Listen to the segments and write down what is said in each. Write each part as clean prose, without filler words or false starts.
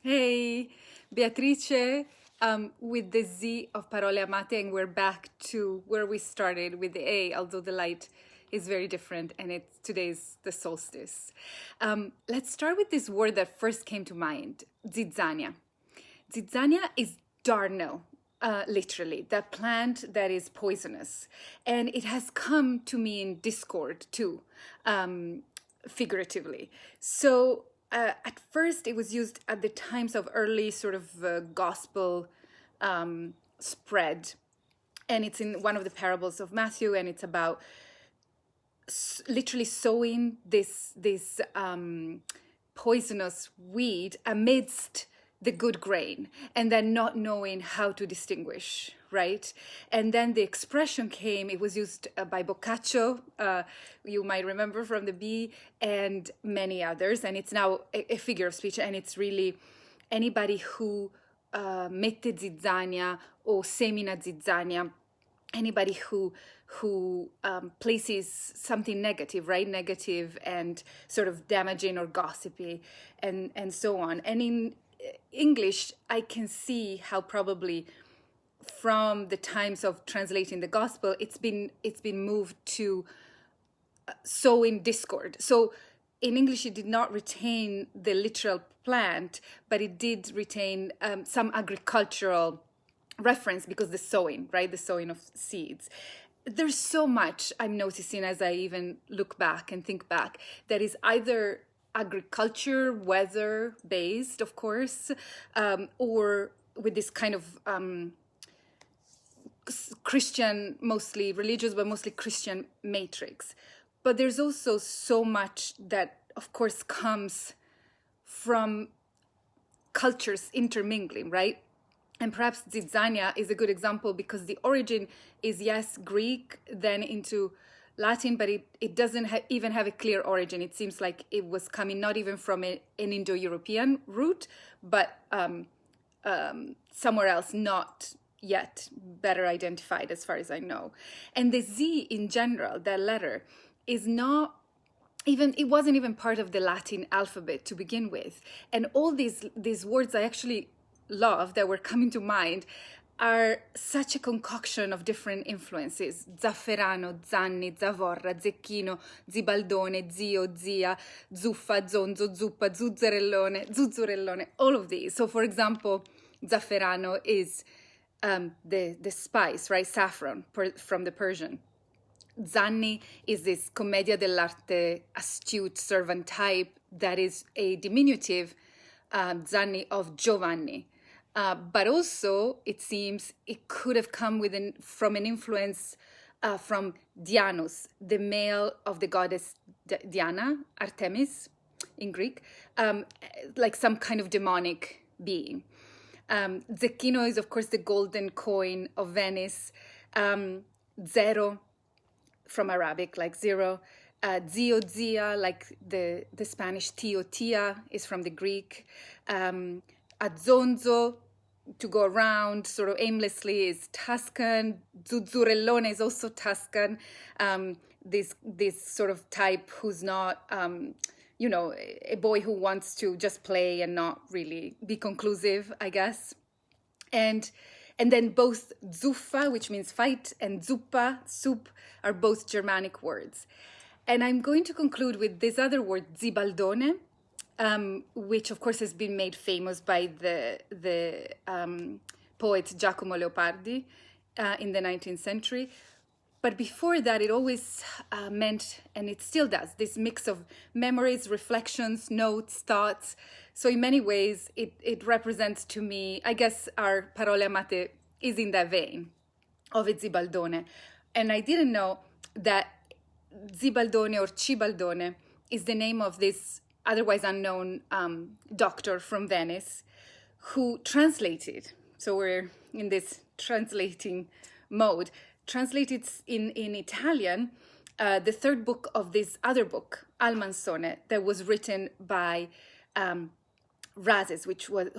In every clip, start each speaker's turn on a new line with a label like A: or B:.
A: Hey, Beatrice, with the Z of Parole Amate, and we're back to where we started with the A, although the light is very different, and today's the solstice. Let's start with this word that first came to mind, zizzania. Zizzania is darnel, literally, that plant that is poisonous. And it has come to mean discord too, figuratively. So at first it was used at the times of early sort of gospel spread. And it's in one of the parables of Matthew, and it's about literally sowing this poisonous weed amidst the good grain, and then not knowing how to distinguish, right? And then the expression came, it was used by Boccaccio, you might remember from the Bee, and many others, and it's now a figure of speech, and it's really anybody who mette zizzania or semina zizzania, anybody who places something negative, right? Negative and sort of damaging or gossipy, and so on. And in English, I can see how probably from the times of translating the gospel, it's been moved to sowing discord. So in English, it did not retain the literal plant, but it did retain some agricultural reference, because the sowing, right? The sowing of seeds. There's so much I'm noticing as I even look back and think back that is either agriculture, weather based, of course, or with this kind of Christian, mostly religious, but mostly Christian matrix. But there's also so much that, of course, comes from cultures intermingling, right? And perhaps zizzania is a good example, because the origin is, yes, Greek, then into Latin, but it doesn't even have a clear origin. It seems like it was coming not even from an Indo-European root, but somewhere else, not yet better identified as far as I know. And the Z in general, that letter, is not even, it wasn't even part of the Latin alphabet to begin with. And all these words I actually love that were coming to mind are such a concoction of different influences. Zafferano, Zanni, Zavorra, Zecchino, Zibaldone, Zio, Zia, Zuffa, Zonzo, Zuppa, Zuzzurellone, all of these. So for example, Zafferano is the spice, right? Saffron, from the Persian. Zanni is this commedia dell'arte astute servant type that is a diminutive Zanni of Giovanni. But also, it seems it could have come from an influence from Dianos, the male of the goddess Diana, Artemis in Greek, like some kind of demonic being. Zecchino is, of course, the golden coin of Venice. Zero, from Arabic, like zero. Zio, Zia, like the Spanish Tio, Tia, is from the Greek. Azzonzo, to go around sort of aimlessly, is Tuscan. Zuzzurellone is also Tuscan. This sort of type who's not, a boy who wants to just play and not really be conclusive, I guess. And then both zuffa, which means fight, and zuppa, soup, are both Germanic words. And I'm going to conclude with this other word, zibaldone, which of course has been made famous by the poet Giacomo Leopardi in the 19th century. But before that, it always meant, and it still does, this mix of memories, reflections, notes, thoughts. So in many ways, it represents to me, I guess our Parole Amate is in that vein of a zibaldone. And I didn't know that Zibaldone or Cibaldone is the name of this otherwise unknown doctor from Venice who translated. So we're in this translating mode. Translated in Italian the third book of this other book, Almansone, that was written by Razes,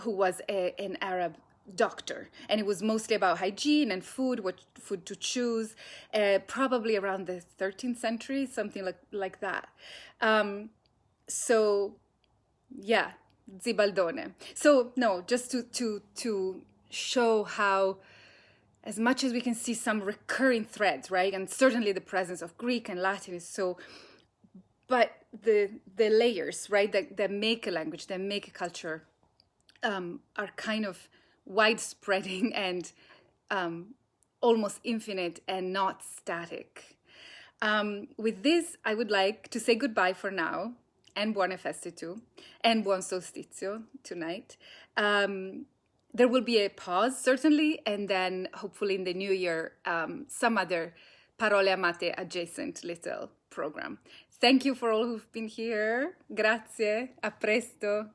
A: who was an Arab doctor, and it was mostly about hygiene and food, what food to choose, probably around the 13th century, something like that. So yeah, Zibaldone. So no, just to show how, as much as we can see some recurring threads, right? And certainly the presence of Greek and Latin is so, but the layers, right, that make a language, that make a culture, are kind of widespreading and almost infinite and not static. With this, I would like to say goodbye for now, and buone feste too, and buon solstizio tonight. There will be a pause, certainly, and then hopefully in the new year, some other Parole Amate adjacent little program. Thank you for all who've been here. Grazie. A presto.